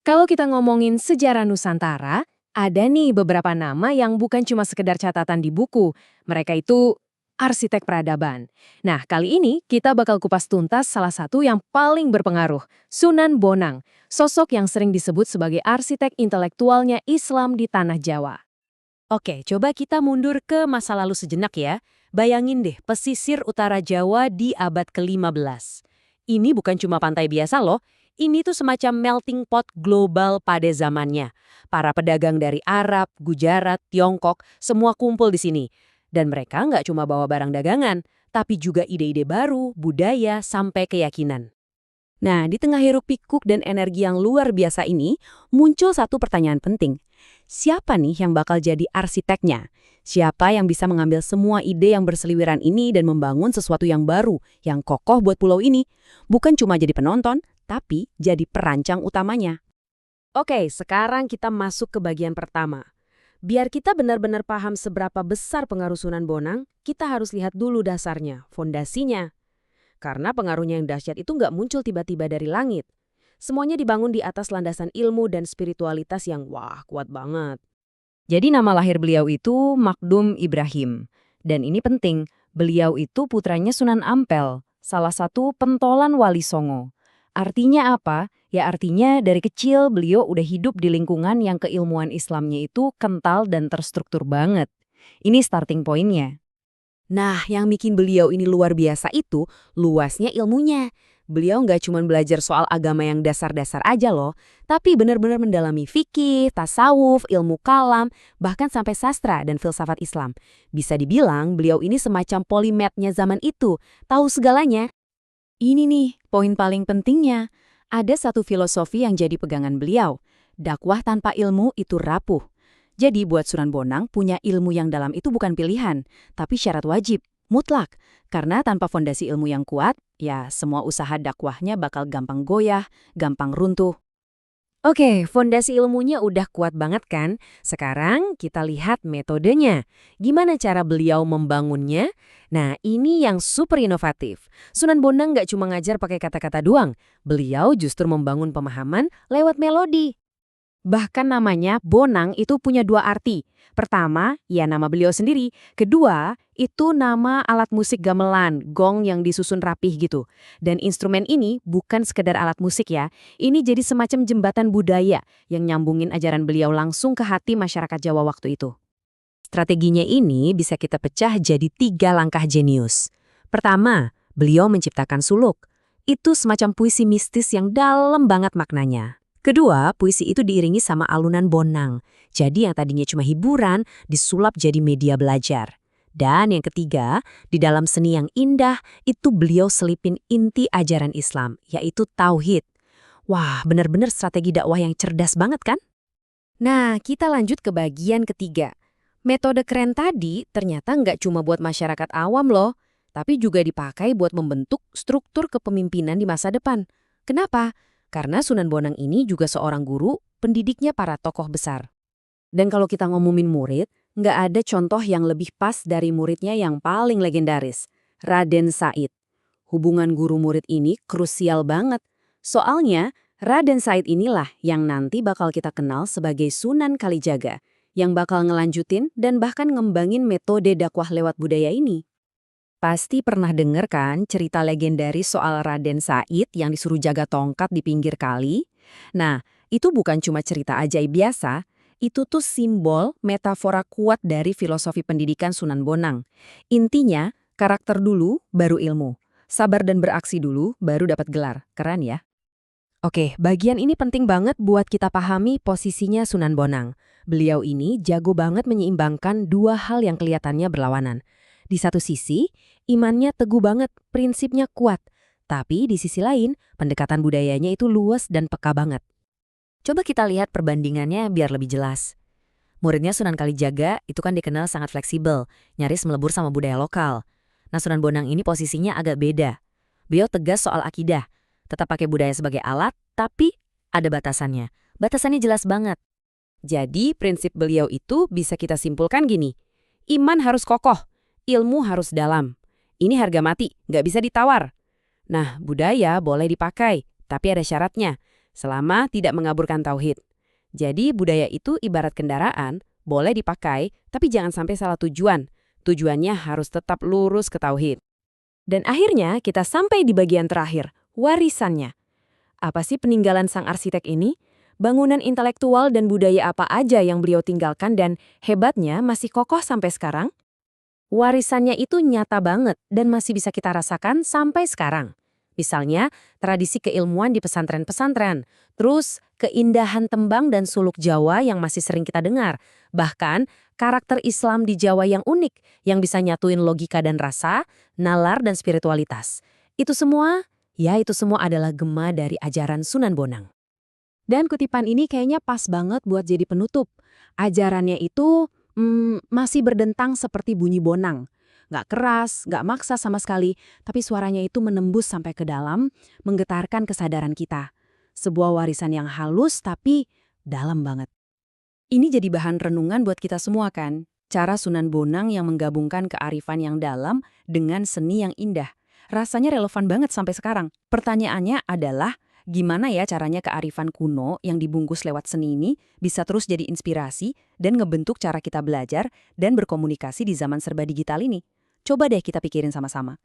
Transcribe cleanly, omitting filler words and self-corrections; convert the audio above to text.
Kalau kita ngomongin sejarah Nusantara, ada nih beberapa nama yang bukan cuma sekedar catatan di buku. Mereka itu arsitek peradaban. Nah, kali ini kita bakal kupas tuntas salah satu yang paling berpengaruh, Sunan Bonang, sosok yang sering disebut sebagai arsitek intelektualnya Islam di Tanah Jawa. Oke, coba kita mundur ke masa lalu sejenak ya. Bayangin deh, pesisir utara Jawa di abad ke-15. Ini bukan cuma pantai biasa loh, ini tuh semacam melting pot global pada zamannya. Para pedagang dari Arab, Gujarat, Tiongkok, semua kumpul di sini. Dan mereka nggak cuma bawa barang dagangan, tapi juga ide-ide baru, budaya, sampai keyakinan. Nah, di tengah hiruk pikuk dan energi yang luar biasa ini, muncul satu pertanyaan penting. Siapa nih yang bakal jadi arsiteknya? Siapa yang bisa mengambil semua ide yang berseliweran ini dan membangun sesuatu yang baru, yang kokoh buat pulau ini? Bukan cuma jadi penonton, tapi jadi perancang utamanya. Oke, sekarang kita masuk ke bagian pertama. Biar kita benar-benar paham seberapa besar pengaruh Sunan Bonang, kita harus lihat dulu dasarnya, fondasinya. Karena pengaruhnya yang dahsyat itu nggak muncul tiba-tiba dari langit. Semuanya dibangun di atas landasan ilmu dan spiritualitas yang wah, kuat banget. Jadi nama lahir beliau itu Makdum Ibrahim. Dan ini penting, beliau itu putranya Sunan Ampel, salah satu pentolan Wali Songo. Artinya apa? Ya artinya dari kecil beliau udah hidup di lingkungan yang keilmuan Islamnya itu kental dan terstruktur banget. Ini starting point-nya. Nah, yang bikin beliau ini luar biasa itu luasnya ilmunya. Beliau nggak cuma belajar soal agama yang dasar-dasar aja loh, tapi benar-benar mendalami fikih, tasawuf, ilmu kalam, bahkan sampai sastra dan filsafat Islam. Bisa dibilang beliau ini semacam polimetnya zaman itu, tahu segalanya. Ini nih, poin paling pentingnya. Ada satu filosofi yang jadi pegangan beliau. Dakwah tanpa ilmu itu rapuh. Jadi buat Sunan Bonang punya ilmu yang dalam itu bukan pilihan, tapi syarat wajib, mutlak. Karena tanpa fondasi ilmu yang kuat, ya semua usaha dakwahnya bakal gampang goyah, gampang runtuh. Oke, fondasi ilmunya udah kuat banget kan? Sekarang kita lihat metodenya. Gimana cara beliau membangunnya? Nah, ini yang super inovatif. Sunan Bonang nggak cuma ngajar pakai kata-kata doang. Beliau justru membangun pemahaman lewat melodi. Bahkan namanya Bonang itu punya dua arti. Pertama, ya nama beliau sendiri. Kedua, itu nama alat musik gamelan, gong yang disusun rapih gitu. Dan instrumen ini bukan sekedar alat musik ya. Ini jadi semacam jembatan budaya yang nyambungin ajaran beliau langsung ke hati masyarakat Jawa waktu itu. Strateginya ini bisa kita pecah jadi 3 langkah jenius. Pertama, beliau menciptakan suluk. Itu semacam puisi mistis yang dalam banget maknanya. Kedua, puisi itu diiringi sama alunan bonang. Jadi yang tadinya cuma hiburan, disulap jadi media belajar. Dan yang ketiga, di dalam seni yang indah, itu beliau selipin inti ajaran Islam, yaitu tauhid. Wah, benar-benar strategi dakwah yang cerdas banget kan? Nah, kita lanjut ke bagian ketiga. Metode keren tadi ternyata nggak cuma buat masyarakat awam loh, tapi juga dipakai buat membentuk struktur kepemimpinan di masa depan. Kenapa? Karena Sunan Bonang ini juga seorang guru, pendidiknya para tokoh besar. Dan kalau kita ngomongin murid, nggak ada contoh yang lebih pas dari muridnya yang paling legendaris, Raden Said. Hubungan guru-murid ini krusial banget. Soalnya, Raden Said inilah yang nanti bakal kita kenal sebagai Sunan Kalijaga, yang bakal ngelanjutin dan bahkan ngembangin metode dakwah lewat budaya ini. Pasti pernah denger kan cerita legendaris soal Raden Said yang disuruh jaga tongkat di pinggir kali? Nah, itu bukan cuma cerita ajaib biasa, itu tuh simbol metafora kuat dari filosofi pendidikan Sunan Bonang. Intinya, karakter dulu, baru ilmu. Sabar dan beraksi dulu, baru dapat gelar. Keren ya? Oke, bagian ini penting banget buat kita pahami posisinya Sunan Bonang. Beliau ini jago banget menyeimbangkan dua hal yang kelihatannya berlawanan. Di satu sisi, imannya teguh banget, prinsipnya kuat. Tapi di sisi lain, pendekatan budayanya itu luas dan peka banget. Coba kita lihat perbandingannya biar lebih jelas. Muridnya Sunan Kalijaga itu kan dikenal sangat fleksibel, nyaris melebur sama budaya lokal. Nah, Sunan Bonang ini posisinya agak beda. Beliau tegas soal akidah, tetap pakai budaya sebagai alat, tapi ada batasannya. Batasannya jelas banget. Jadi prinsip beliau itu bisa kita simpulkan gini. Iman harus kokoh, ilmu harus dalam. Ini harga mati, nggak bisa ditawar. Nah, budaya boleh dipakai, tapi ada syaratnya. selama tidak mengaburkan tauhid. Jadi budaya itu ibarat kendaraan, boleh dipakai, tapi jangan sampai salah tujuan. Tujuannya harus tetap lurus ke tauhid. Dan akhirnya kita sampai di bagian terakhir, warisannya. Apa sih peninggalan sang arsitek ini? Bangunan intelektual dan budaya apa aja yang beliau tinggalkan dan hebatnya masih kokoh sampai sekarang? Warisannya itu nyata banget dan masih bisa kita rasakan sampai sekarang. Misalnya, tradisi keilmuan di pesantren-pesantren, terus keindahan tembang dan suluk Jawa yang masih sering kita dengar, bahkan karakter Islam di Jawa yang unik, yang bisa nyatuin logika dan rasa, nalar dan spiritualitas. Itu semua adalah gema dari ajaran Sunan Bonang. Dan kutipan ini kayaknya pas banget buat jadi penutup. Ajarannya itu masih berdentang seperti bunyi bonang. Nggak keras, nggak maksa sama sekali, tapi suaranya itu menembus sampai ke dalam, menggetarkan kesadaran kita. Sebuah warisan yang halus tapi dalam banget. Ini jadi bahan renungan buat kita semua kan? Cara Sunan Bonang yang menggabungkan kearifan yang dalam dengan seni yang indah. Rasanya relevan banget sampai sekarang. Pertanyaannya adalah, gimana ya caranya kearifan kuno yang dibungkus lewat seni ini bisa terus jadi inspirasi dan ngebentuk cara kita belajar dan berkomunikasi di zaman serba digital ini? Coba deh kita pikirin sama-sama.